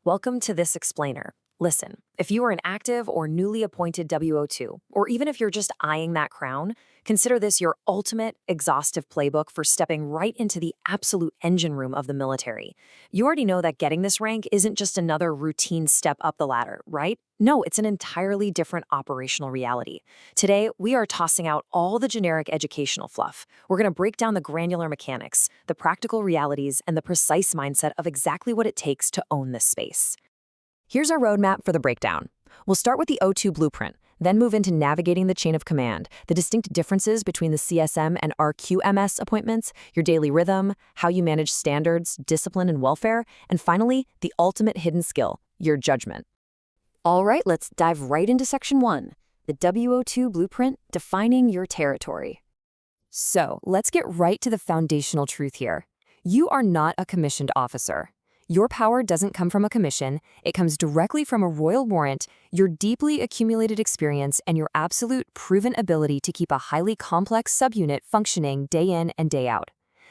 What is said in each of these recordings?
Welcome to this explainer. Listen, if you are an active or newly appointed WO2, or even if you're just eyeing that crown, consider this your ultimate exhaustive playbook for stepping right into the absolute engine room of the military. You already know that getting this rank isn't just another routine step up the ladder, right? No, it's an entirely different operational reality. Today, we are tossing out all the generic educational fluff. We're going to break down the granular mechanics, the practical realities, and the precise mindset of exactly what it takes to own this space. Here's our roadmap for the breakdown. We'll start with the O2 blueprint, then move into navigating the chain of command, the distinct differences between the CSM and RQMS appointments, your daily rhythm, how you manage standards, discipline, and welfare, and finally, the ultimate hidden skill, your judgment. All right, let's dive right into Section 1, the WO2 blueprint, defining your territory. So, let's get right to the foundational truth here. You are not a commissioned officer. Your power doesn't come from a commission, it comes directly from a royal warrant, your deeply accumulated experience, and your absolute proven ability to keep a highly complex subunit functioning day in and day out.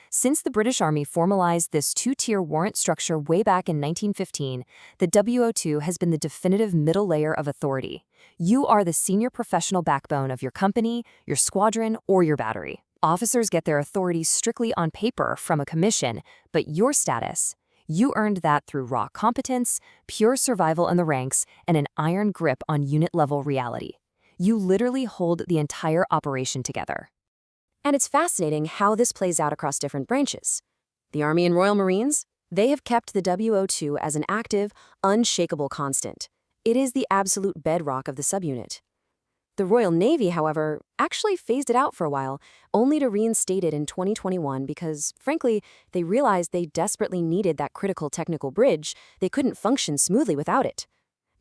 Since the British Army formalized this two-tier warrant structure way back in 1915, the WO2 has been the definitive middle layer of authority. You are the senior professional backbone of your company, your squadron, or your battery. Officers get their authority strictly on paper from a commission, but your status, you earned that through raw competence, pure survival in the ranks, and an iron grip on unit-level reality. You literally hold the entire operation together. And it's fascinating how this plays out across different branches. The Army and Royal Marines, they have kept the WO2 as an active, unshakable constant. It is the absolute bedrock of the subunit. The Royal Navy, however, actually phased it out for a while, only to reinstate it in 2021 because, frankly, they realized they desperately needed that critical technical bridge. They couldn't function smoothly without it.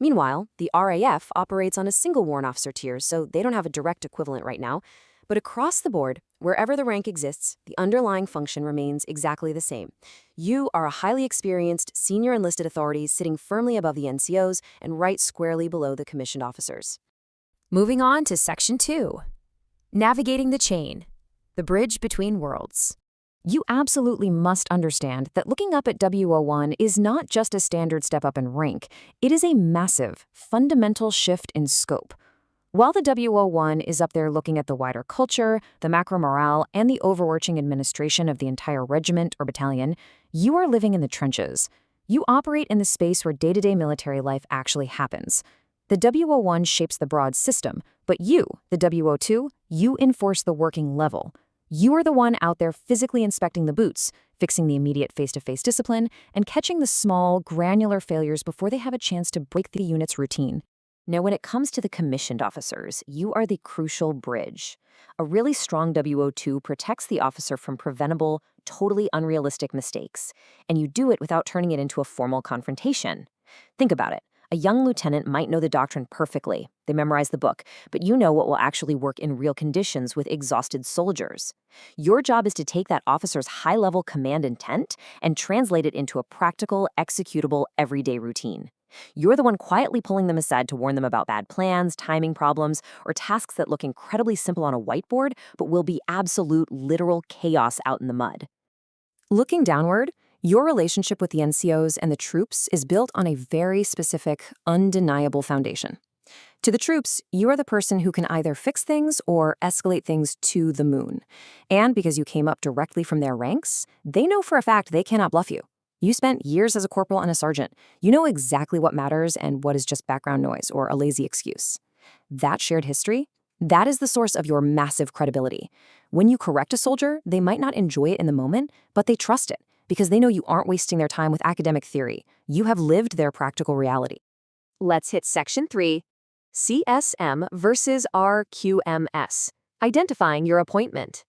Meanwhile, the RAF operates on a single warrant officer tier, so they don't have a direct equivalent right now. But across the board, wherever the rank exists, the underlying function remains exactly the same. You are a highly experienced senior enlisted authority sitting firmly above the NCOs and right squarely below the commissioned officers. Moving on to Section 2. Navigating the chain, the bridge between worlds. You absolutely must understand that looking up at WO1 is not just a standard step up in rank, it is a massive, fundamental shift in scope. While the WO1 is up there looking at the wider culture, the macro morale, and the overarching administration of the entire regiment or battalion, you are living in the trenches. You operate in the space where day-to-day military life actually happens. The WO1 shapes the broad system, but you, the WO2, you enforce the working level. You are the one out there physically inspecting the boots, fixing the immediate face-to-face discipline, and catching the small, granular failures before they have a chance to break the unit's routine. Now, when it comes to the commissioned officers, you are the crucial bridge. A really strong WO2 protects the officer from preventable, totally unrealistic mistakes, and you do it without turning it into a formal confrontation. Think about it. A young lieutenant might know the doctrine perfectly. They memorize the book, but you know what will actually work in real conditions with exhausted soldiers. Your job is to take that officer's high-level command intent and translate it into a practical, executable, everyday routine. You're the one quietly pulling them aside to warn them about bad plans, timing problems, or tasks that look incredibly simple on a whiteboard, but will be absolute, literal chaos out in the mud. Looking downward, your relationship with the NCOs and the troops is built on a very specific, undeniable foundation. To the troops, you are the person who can either fix things or escalate things to the moon. And because you came up directly from their ranks, they know for a fact they cannot bluff you. You spent years as a corporal and a sergeant. You know exactly what matters and what is just background noise or a lazy excuse. That shared history, that is the source of your massive credibility. When you correct a soldier, they might not enjoy it in the moment, but they trust it because they know you aren't wasting their time with academic theory. You have lived their practical reality. Let's hit Section 3, CSM versus RQMS, identifying your appointment.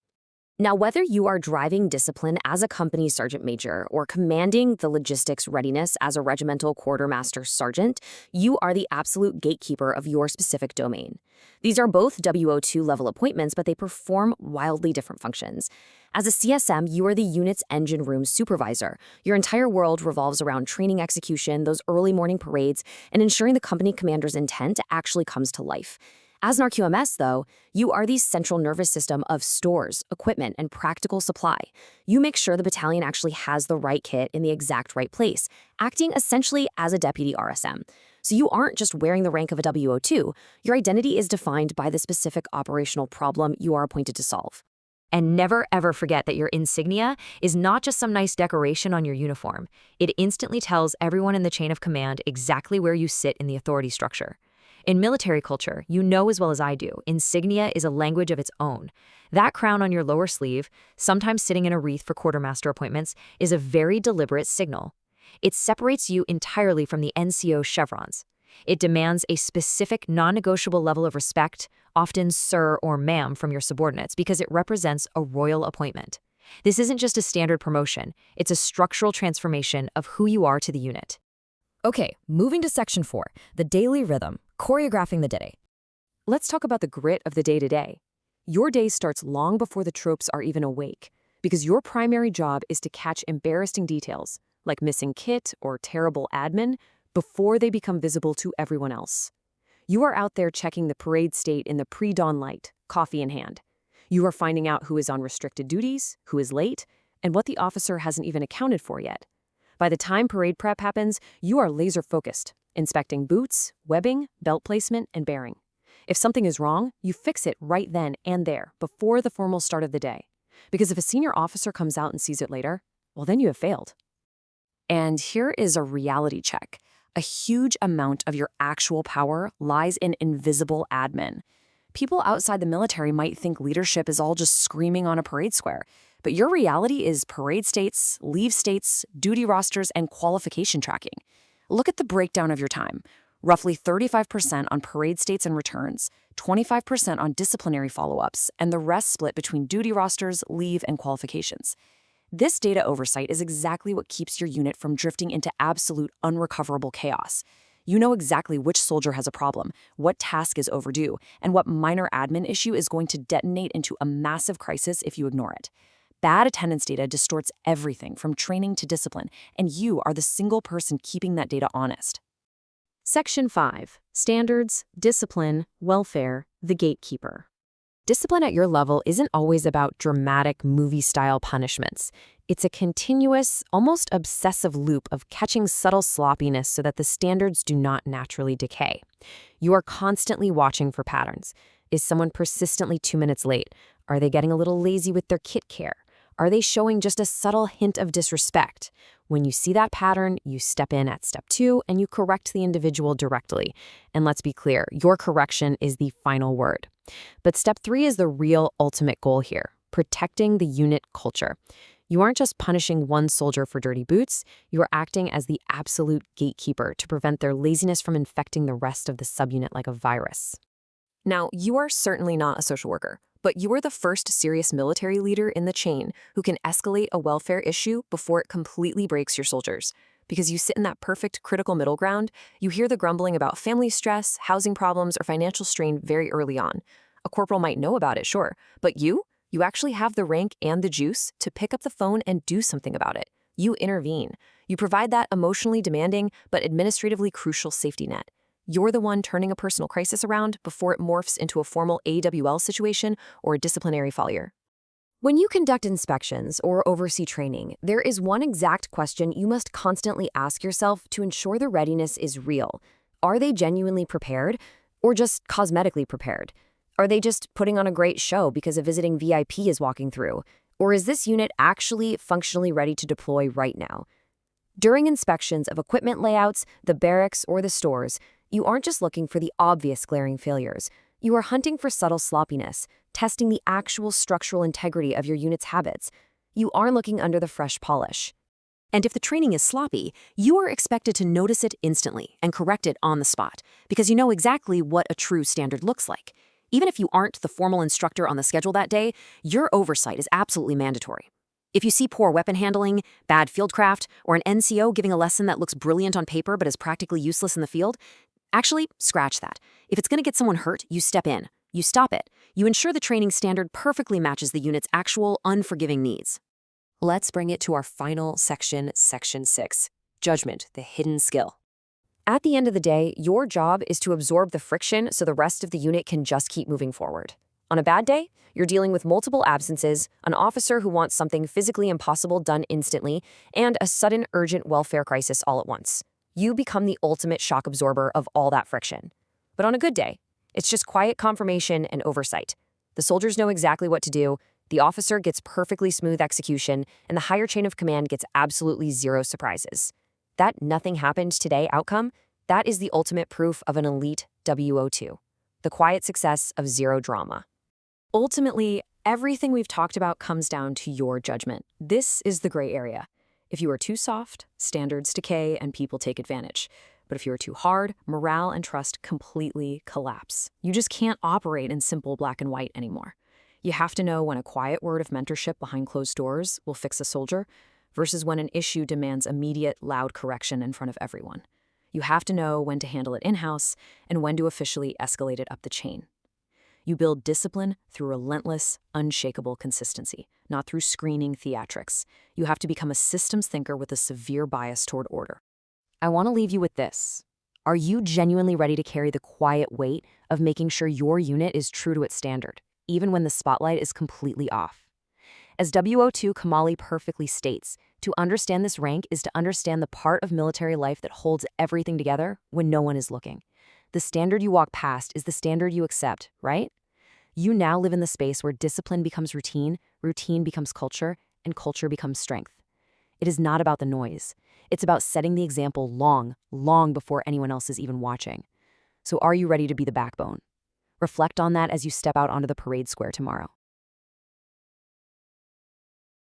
Now, whether you are driving discipline as a company sergeant major or commanding the logistics readiness as a regimental quartermaster sergeant, you are the absolute gatekeeper of your specific domain. These are both WO2 level appointments, but they perform wildly different functions. As a CSM, you are the unit's engine room supervisor. Your entire world revolves around training execution, those early morning parades, and ensuring the company commander's intent actually comes to life. As an RQMS, though, you are the central nervous system of stores, equipment, and practical supply. You make sure the battalion actually has the right kit in the exact right place, acting essentially as a deputy RSM. So you aren't just wearing the rank of a WO2, your identity is defined by the specific operational problem you are appointed to solve. And never ever forget that your insignia is not just some nice decoration on your uniform. It instantly tells everyone in the chain of command exactly where you sit in the authority structure. In military culture, you know as well as I do, insignia is a language of its own. That crown on your lower sleeve, sometimes sitting in a wreath for quartermaster appointments, is a very deliberate signal. It separates you entirely from the NCO chevrons. It demands a specific, non-negotiable level of respect, often sir or ma'am, from your subordinates because it represents a royal appointment. This isn't just a standard promotion, it's a structural transformation of who you are to the unit. Okay, moving to Section 4, the daily rhythm, choreographing the day. Let's talk about the grit of the day-to-day. Your day starts long before the troops are even awake, because your primary job is to catch embarrassing details, like missing kit or terrible admin, before they become visible to everyone else. You are out there checking the parade state in the pre-dawn light, coffee in hand. You are finding out who is on restricted duties, who is late, and what the officer hasn't even accounted for yet. By the time parade prep happens, you are laser-focused, inspecting boots, webbing, belt placement, and bearing. If something is wrong, you fix it right then and there, before the formal start of the day. Because if a senior officer comes out and sees it later, well, then you have failed. And here is a reality check. A huge amount of your actual power lies in invisible admin. People outside the military might think leadership is all just screaming on a parade square, but your reality is parade states, leave states, duty rosters, and qualification tracking. Look at the breakdown of your time. Roughly 35% on parade states and returns, 25% on disciplinary follow-ups, and the rest split between duty rosters, leave, and qualifications. This data oversight is exactly what keeps your unit from drifting into absolute unrecoverable chaos. You know exactly which soldier has a problem, what task is overdue, and what minor admin issue is going to detonate into a massive crisis if you ignore it. Bad attendance data distorts everything from training to discipline, and you are the single person keeping that data honest. Section 5. Standards, Discipline, Welfare, the Gatekeeper. Discipline at your level isn't always about dramatic movie-style punishments. It's a continuous, almost obsessive loop of catching subtle sloppiness so that the standards do not naturally decay. You are constantly watching for patterns. Is someone persistently 2 minutes late? Are they getting a little lazy with their kit care? Are they showing just a subtle hint of disrespect? When you see that pattern, you step in at step 2 and you correct the individual directly. And let's be clear, your correction is the final word. But step 3 is the real ultimate goal here, protecting the unit culture. You aren't just punishing one soldier for dirty boots, you are acting as the absolute gatekeeper to prevent their laziness from infecting the rest of the subunit like a virus. Now, you are certainly not a social worker, but you are the first serious military leader in the chain who can escalate a welfare issue before it completely breaks your soldiers. Because you sit in that perfect critical middle ground, you hear the grumbling about family stress, housing problems, or financial strain very early on. A corporal might know about it, sure, but you actually have the rank and the juice to pick up the phone and do something about it. You intervene. You provide that emotionally demanding but administratively crucial safety net. You're the one turning a personal crisis around before it morphs into a formal AWL situation or a disciplinary failure. When you conduct inspections or oversee training, there is one exact question you must constantly ask yourself to ensure the readiness is real. Are they genuinely prepared or just cosmetically prepared? Are they just putting on a great show because a visiting VIP is walking through? Or is this unit actually functionally ready to deploy right now? During inspections of equipment layouts, the barracks, or the stores, you aren't just looking for the obvious glaring failures. You are hunting for subtle sloppiness, testing the actual structural integrity of your unit's habits. You are looking under the fresh polish. And if the training is sloppy, you are expected to notice it instantly and correct it on the spot, because you know exactly what a true standard looks like. Even if you aren't the formal instructor on the schedule that day, your oversight is absolutely mandatory. If you see poor weapon handling, bad fieldcraft, or an NCO giving a lesson that looks brilliant on paper but is practically useless in the field, actually, scratch that. If it's going to get someone hurt, you step in. You stop it. You ensure the training standard perfectly matches the unit's actual unforgiving needs. Let's bring it to our final section, Section 6, Judgment, the Hidden Skill. At the end of the day, your job is to absorb the friction so the rest of the unit can just keep moving forward. On a bad day, you're dealing with multiple absences, an officer who wants something physically impossible done instantly, and a sudden urgent welfare crisis all at once. You become the ultimate shock absorber of all that friction. But on a good day, it's just quiet confirmation and oversight. The soldiers know exactly what to do, the officer gets perfectly smooth execution, and the higher chain of command gets absolutely zero surprises. That nothing happened today outcome, that is the ultimate proof of an elite WO2. The quiet success of zero drama. Ultimately, everything we've talked about comes down to your judgment. This is the gray area. If you are too soft, standards decay and people take advantage. But if you are too hard, morale and trust completely collapse. You just can't operate in simple black and white anymore. You have to know when a quiet word of mentorship behind closed doors will fix a soldier versus when an issue demands immediate, loud correction in front of everyone. You have to know when to handle it in-house and when to officially escalate it up the chain. You build discipline through relentless, unshakable consistency, not through screening theatrics. You have to become a systems thinker with a severe bias toward order. I want to leave you with this. Are you genuinely ready to carry the quiet weight of making sure your unit is true to its standard, even when the spotlight is completely off? As WO2 Kamali perfectly states, to understand this rank is to understand the part of military life that holds everything together when no one is looking. The standard you walk past is the standard you accept, right? You now live in the space where discipline becomes routine, routine becomes culture, and culture becomes strength. It is not about the noise. It's about setting the example long, long before anyone else is even watching. So are you ready to be the backbone? Reflect on that as you step out onto the parade square tomorrow.